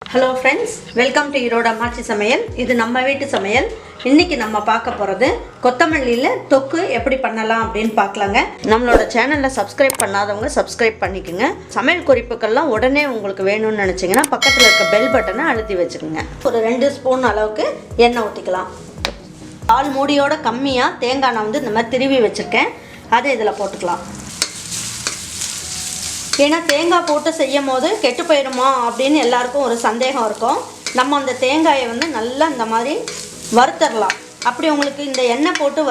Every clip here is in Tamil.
Hello friends, welcome to erodeammachisamayal. இது நம்ம வீட்டு சமையல். இன்னைக்கு நம்ம பார்க்க போறது கொத்தமல்லியில தொக்கு எப்படி பண்ணலாம் அப்படினு பார்க்கலாங்க. நம்மளோட சேனலை சப்ஸ்கிரைப் பண்ணாதவங்க சப்ஸ்கிரைப் பண்ணிக்கங்க. சமையல் குறிப்புகள்லாம் உடனே உங்களுக்கு வேணும்னு நினைச்சீங்கன்னா பக்கத்துல இருக்க பெல் பட்டனை அழுத்தி வச்சுக்கோங்க. ஒரு 2 ஸ்பூன் அளவுக்கு எண்ணெய் ஊத்திக்கலாம். பால் மூடியோட கம்மியா தேங்காய் நான் இந்த மாதிரி திருவி வச்சிருக்கேன். அதை இதல போட்டுக்கலாம். ஏன்னா தேங்காய் போட்டு செய்யும் போது கெட்டு போயிடுமா அப்படின்னு எல்லாருக்கும் ஒரு சந்தேகம் இருக்கும். நம்ம அந்த தேங்காயை நல்லா இந்த மாதிரி வறுத்தரலாம். அப்படி உங்களுக்கு இந்த எண்ணெய் போட்டு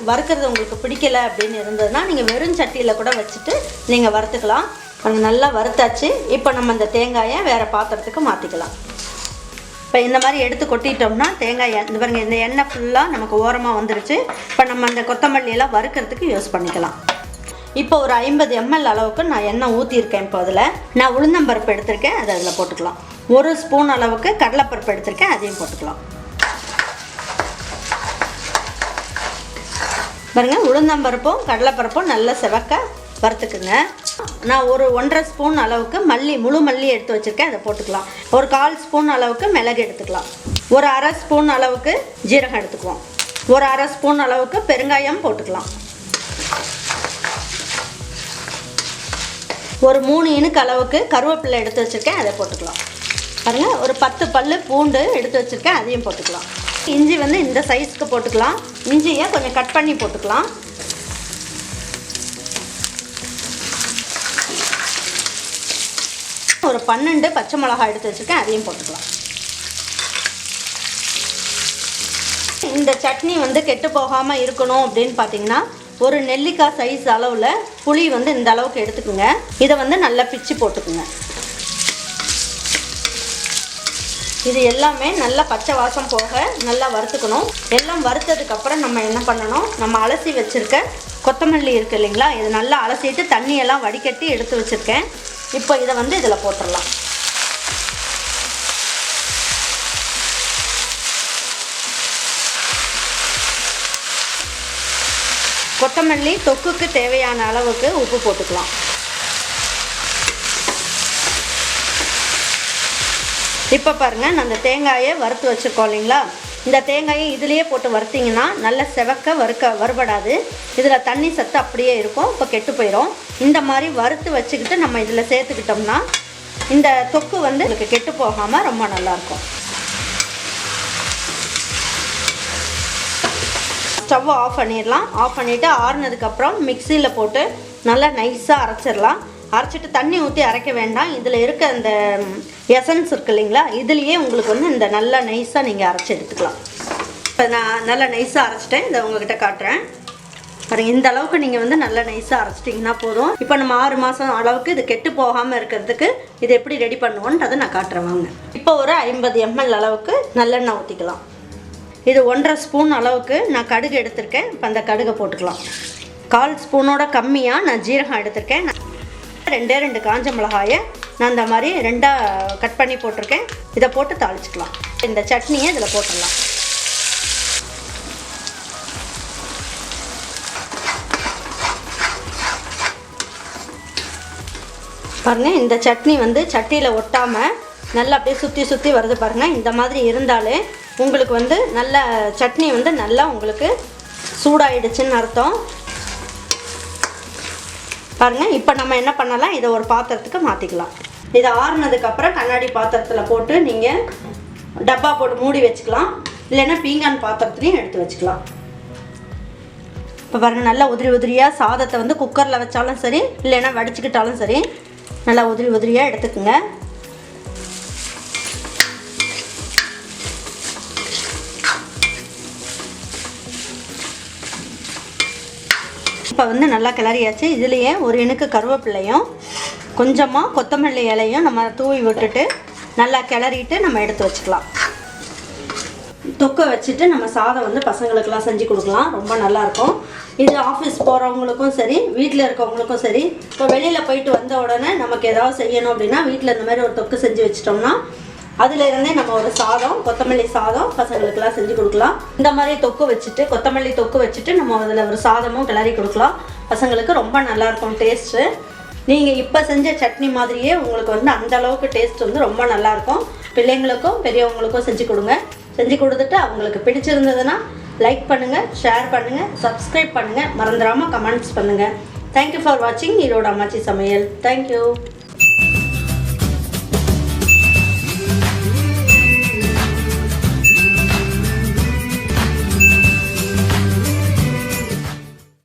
வறுக்கிறது உங்களுக்கு பிடிக்கல அப்படின்னு இருந்ததுன்னா நீங்கள் வெறும் சட்டியில் கூட வச்சுட்டு நீங்கள் வறுத்துக்கலாம். நல்லா வறுத்தாச்சு. இப்போ நம்ம இந்த தேங்காயை வேறு பாத்திரத்துக்கு மாற்றிக்கலாம். இப்போ இந்த மாதிரி எடுத்து கொட்டிட்டோம்னா தேங்காய் இந்த பாருங்க, இந்த எண்ணெய் ஃபுல்லாக நமக்கு ஓரமாக வந்துருச்சு. இப்போ நம்ம அந்த கொத்தமல்லியெல்லாம் வறுக்கிறதுக்கு யூஸ் பண்ணிக்கலாம். இப்போ ஒரு 50 ml அளவுக்கு நான் எண்ணெய் ஊற்றிருக்கேன். இப்போ அதில் நான் உளுந்தம்பருப்பு எடுத்திருக்கேன், அதை அதில் போட்டுக்கலாம். 1 ஸ்பூன் அளவுக்கு கடலைப்பருப்பு எடுத்திருக்கேன், அதையும் போட்டுக்கலாம். பாருங்க, உளுந்தம்பருப்பும் கடலைப்பருப்பும் நல்லா செவக்க வறுத்துக்குங்க. நான் ஒரு 1.5 ஸ்பூன் அளவுக்கு முழு மல்லி எடுத்து வச்சுருக்கேன், அதை போட்டுக்கலாம். ஒரு 1/4 ஸ்பூன் அளவுக்கு மிளகு எடுத்துக்கலாம். ஒரு 1/2 ஸ்பூன் அளவுக்கு ஜீரகம் எடுத்துக்குவோம். ஒரு 1/2 ஸ்பூன் அளவுக்கு பெருங்காயம் போட்டுக்கலாம். ஒரு 3 இனுக்கு அளவுக்கு கருவேப்பிலை எடுத்து வச்சுருக்கேன், அதை போட்டுக்கலாம். பாருங்கள், ஒரு 10 பல்லு பூண்டு எடுத்து வச்சுருக்கேன், அதையும் போட்டுக்கலாம். இஞ்சி இந்த சைஸ்க்கு போட்டுக்கலாம். இஞ்சியை கொஞ்சம் கட் பண்ணி போட்டுக்கலாம். ஒரு 12 பச்சை மிளகாய் எடுத்து வச்சுருக்கேன், அதையும் போட்டுக்கலாம். இந்த சட்னி கெட்டு போகாமல் இருக்கணும் அப்படின்னு பார்த்தீங்கன்னா ஒரு நெல்லிக்காய் சைஸ் அளவில் புளி இந்த அளவுக்கு எடுத்துக்குங்க. இதை நல்லா பிச்சு போட்டுக்குங்க. இது எல்லாமே நல்லா பச்சை வாசம் போக நல்லா வறுத்துக்கணும். எல்லாம் வறுத்ததுக்கப்புறம் நம்ம என்ன பண்ணணும், நம்ம அலசி வச்சுருக்க கொத்தமல்லி இருக்குது இல்லைங்களா, இது நல்லா அலசிட்டு தண்ணியெல்லாம் வடிகட்டி எடுத்து வச்சுருக்கேன். இப்போ இதை இதில் போட்டுடலாம். கொத்தமல்லி தொக்குக்கு தேவையான அளவுக்கு உப்பு போட்டுக்கலாம். இப்போ பாருங்கள், நான் அந்த தேங்காயை வறுத்து வச்சுருக்கோம் இல்லைங்களா, இந்த தேங்காயை இதிலேயே போட்டு வறுத்திங்கன்னா நல்லா செவக்க வறுபடாது. இதில் தண்ணி சத்து அப்படியே இருக்கும், இப்போ கெட்டு போயிடும். இந்த மாதிரி வறுத்து வச்சுக்கிட்டு நம்ம இதில் சேர்த்துக்கிட்டோம்னா இந்த தொக்கு உங்களுக்கு கெட்டு போகாமல் ரொம்ப நல்லாயிருக்கும். ஸ்டவ் ஆஃப் பண்ணிடலாம். ஆஃப் பண்ணிவிட்டு ஆறுனதுக்கப்புறம் மிக்சியில் போட்டு நல்லா நைஸாக அரைச்சிடலாம். அரைச்சிட்டு தண்ணி ஊற்றி அரைக்க வேண்டாம். இதில் இருக்க அந்த எசன்ஸ் இருக்குது இல்லைங்களா, இதுலேயே உங்களுக்கு இந்த நல்லா நைஸாக நீங்கள் அரைச்சி எடுத்துக்கலாம். இப்போ நான் நல்லா நைஸாக அரைச்சிட்டேன், இதை உங்கள்கிட்ட காட்டுறேன். பாருங்கள், இந்த அளவுக்கு நீங்கள் நல்லா நைஸாக அரைச்சிட்டிங்கன்னா போதும். இப்போ நம்ம 6 மாதம் அளவுக்கு இது கெட்டு போகாமல் இருக்கிறதுக்கு இது எப்படி ரெடி பண்ணுவோன்றதை நான் காட்டுறேன் வாங்க. இப்போ ஒரு 50 ml அளவுக்கு நல்லெண்ணெய் ஊற்றிக்கலாம். இது 1.5 ஸ்பூன் அளவுக்கு நான் கடுகு எடுத்திருக்கேன். இப்போ அந்த கடுகை போட்டுக்கலாம். 1/4 ஸ்பூனோட கம்மியாக நான் ஜீரகம் எடுத்திருக்கேன். 2 காஞ்ச மிளகாயை நான் இந்த மாதிரி 2ஆக கட் பண்ணி போட்டிருக்கேன். இதை போட்டு தாளிச்சுக்கலாம். இந்த சட்னியை இதில் போட்டுடலாம். பாருங்கள், இந்த சட்னி சட்டியில் ஒட்டாமல் நல்லா அப்படியே சுற்றி வருது பாருங்கள். இந்த மாதிரி இருந்தாலே உங்களுக்கு நல்ல சட்னி நல்லா உங்களுக்கு சூடாயிடுச்சுன்னு அர்த்தம். பாருங்கள், இப்போ நம்ம என்ன பண்ணலாம், இதை ஒரு பாத்திரத்துக்கு மாற்றிக்கலாம். இதை ஆறுனதுக்கப்புறம் கண்ணாடி பாத்திரத்தில் போட்டு நீங்கள் டப்பா போட்டு மூடி வச்சுக்கலாம். இல்லைன்னா பீங்கான் பாத்திரத்துலையும் எடுத்து வச்சுக்கலாம். இப்போ பாருங்கள், நல்லா உதிரியாக சாதத்தை குக்கரில் வச்சாலும் சரி, இல்லைன்னா வடிச்சுக்கிட்டாலும் சரி, நல்லா உதிரியாக எடுத்துக்குங்க. இப்போ நல்லா கிளறியாச்சு. இதுலேயே ஒரு இனுக்கு கருவேப்பிலையும் கொஞ்சமாக கொத்தமல்லி இலையும் நம்ம தூவி விட்டுட்டு நல்லா கிளறிட்டு நம்ம எடுத்து வச்சுக்கலாம். தொக்கை வச்சுட்டு நம்ம சாதம் பசங்களுக்கெல்லாம் செஞ்சு கொடுக்கலாம், ரொம்ப நல்லாயிருக்கும். இது ஆஃபீஸ் போகிறவங்களுக்கும் சரி, வீட்டில் இருக்கவங்களுக்கும் சரி. இப்போ வெளியில் போயிட்டு வந்த உடனே நமக்கு ஏதாவது செய்யணும் அப்படின்னா வீட்டில் இந்த மாதிரி ஒரு தொக்கு செஞ்சு வச்சிட்டோம்னா அதில் இருந்தே நம்ம ஒரு சாதம், கொத்தமல்லி சாதம் பசங்களுக்கெல்லாம் செஞ்சு கொடுக்கலாம். இந்த மாதிரி தொக்கு வச்சுட்டு கொத்தமல்லி தொக்கு வச்சுட்டு நம்ம அதில் ஒரு சாதமும் கிளறி கொடுக்கலாம். பசங்களுக்கு ரொம்ப நல்லாயிருக்கும் டேஸ்ட்டு. நீங்கள் இப்போ செஞ்ச சட்னி மாதிரியே உங்களுக்கு வந்து அந்த அளவுக்கு டேஸ்ட் வந்து ரொம்ப நல்லாயிருக்கும். பிள்ளைங்களுக்கும் பெரியவங்களுக்கும் செஞ்சு கொடுங்க. செஞ்சு கொடுத்துட்டு அவங்களுக்கு பிடிச்சிருந்ததுன்னா லைக் பண்ணுங்கள், ஷேர் பண்ணுங்கள், சப்ஸ்கிரைப் பண்ணுங்கள், மறந்துடாமல் கமெண்ட்ஸ் பண்ணுங்கள். தேங்க்யூ ஃபார் வாட்சிங் ஈரோடு அம்மாச்சி சமையல். தேங்க்யூ.